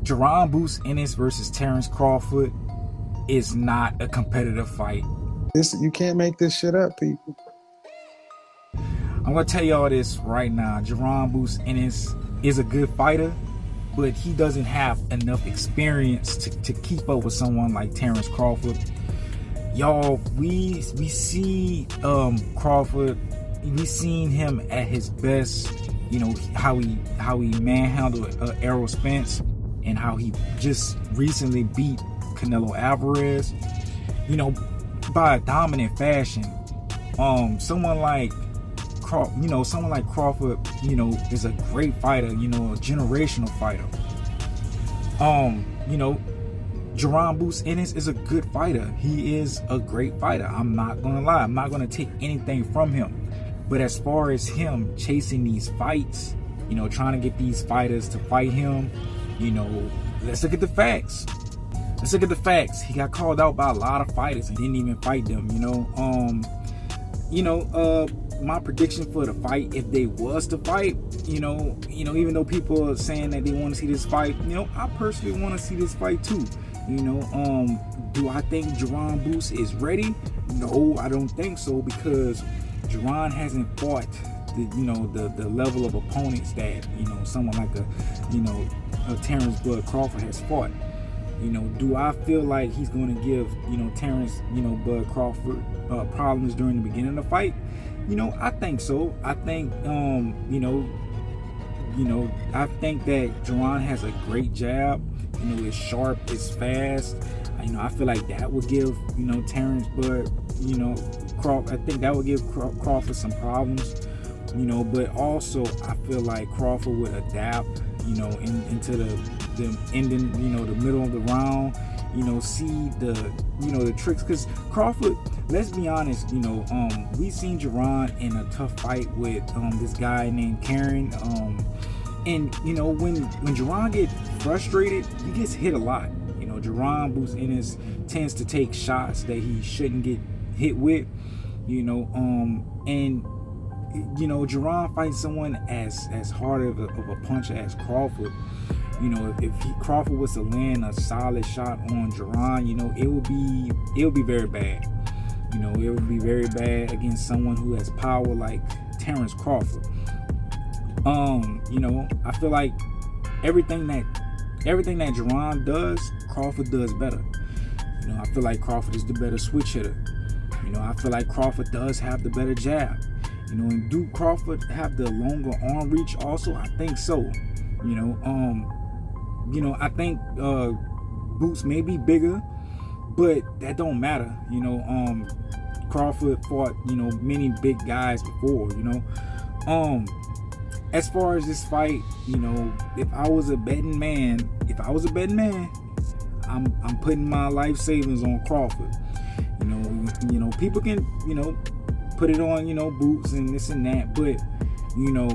Jaron Ennis versus Terence Crawford is not a competitive fight. You can't make this shit up, people. I'm gonna tell y'all this right now. Jaron Ennis is a good fighter, but he doesn't have enough experience to keep up with someone like Terence Crawford. Y'all, we see Crawford. We seen him at his best. You know how he manhandled Errol Spence, and how he just recently beat Canelo Alvarez. You know, by a dominant fashion. Someone like Crawford, you know, is a great fighter. You know, a generational fighter. You know, Jaron Ennis is a good fighter. He is a great fighter. I'm not gonna lie. I'm not gonna take anything from him. But as far as him chasing these fights, you know, trying to get these fighters to fight him, you know, let's look at the facts. Let's look at the facts. He got called out by a lot of fighters and didn't even fight them, you know. My prediction for the fight, if they was to fight, you know, even though people are saying that they want to see this fight, you know, I personally want to see this fight too. You know, do I think Jaron is ready? No, I don't think so, because Jaron hasn't fought the level of opponents that, you know, someone like a Terence Bud Crawford has fought. You know, do I feel like he's going to give, you know, Terence, you know, Bud Crawford problems during the beginning of the fight? You know, I think so. I think, I think that Jaron has a great jab. You know, it's sharp, it's fast. You know, I feel like that would give, you know, Terence Bud, you know, Crawford. I think that would give Crawford some problems. You know, but also I feel like Crawford would adapt, you know, into the ending, you know, the middle of the round, you know, see the tricks, because Crawford, let's be honest, you know, we seen Jaron in a tough fight with this guy named Karen, and you know, when Jaron gets frustrated, he gets hit a lot. You know, Jaron Ennis tends to take shots that he shouldn't get hit with, you know, and you know, Jaron fights someone as hard of a puncher as Crawford. You know, if Crawford was to land a solid shot on Jaron, you know, it would be very bad. You know, it would be very bad against someone who has power like Terence Crawford. You know, I feel like everything that Jaron does, Crawford does better. You know, I feel like Crawford is the better switch hitter. You know, I feel like Crawford does have the better jab. You know, and do Crawford have the longer arm reach also? I think so. You know, I think Boots may be bigger, but that don't matter. You know, Crawford fought, you know, many big guys before, you know. As far as this fight, you know, if I was a betting man, I'm putting my life savings on Crawford. You know, people can, you know, put it on, you know, Boots and this and that, but you know,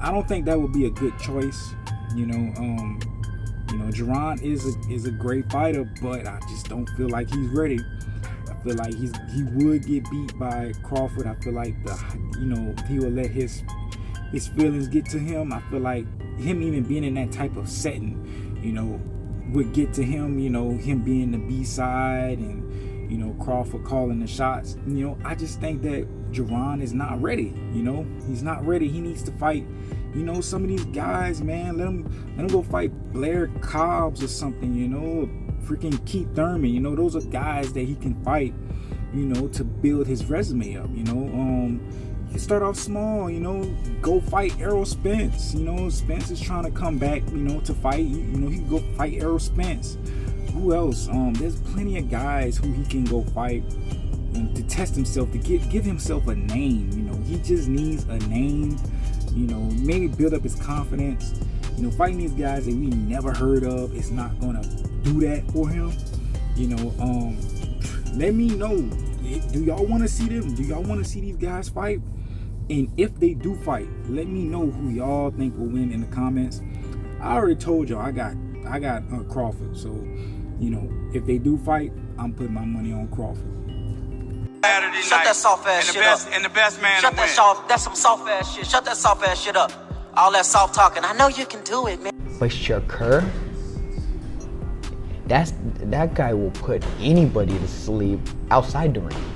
I don't think that would be a good choice. You know, Jaron is a great fighter, but I just don't feel like he's ready. I feel like he would get beat by Crawford. I feel like he will let his feelings get to him. I feel like him even being in that type of setting, you know, would get to him. You know, him being the B side and, you know, Crawford calling the shots. You know, I just think that Jaron is not ready. You know, he's not ready. He needs to fight, you know, some of these guys, man. Let him go fight Blair Cobbs or something, you know, freaking Keith Thurman. You know, those are guys that he can fight, you know, to build his resume up. You know, he start off small, you know, go fight Errol Spence. You know, Spence is trying to come back, you know, to fight. You know, he can go fight Errol Spence. Who else? There's plenty of guys who he can go fight and to test himself, to give himself a name. You know, he just needs a name. You know, maybe build up his confidence. You know, fighting these guys that we never heard of is not gonna do that for him. You know, let me know. Do y'all want to see them? Do y'all want to see these guys fight? And if they do fight, let me know who y'all think will win in the comments. I already told y'all I got Crawford. So, you know, if they do fight, I'm putting my money on Crawford. Shut that soft ass shit up. And the best man Shut that soft. That's some soft ass shit. Shut that soft ass shit up. All that soft talking. I know you can do it, man. Waste your cur? that guy will put anybody to sleep outside the ring.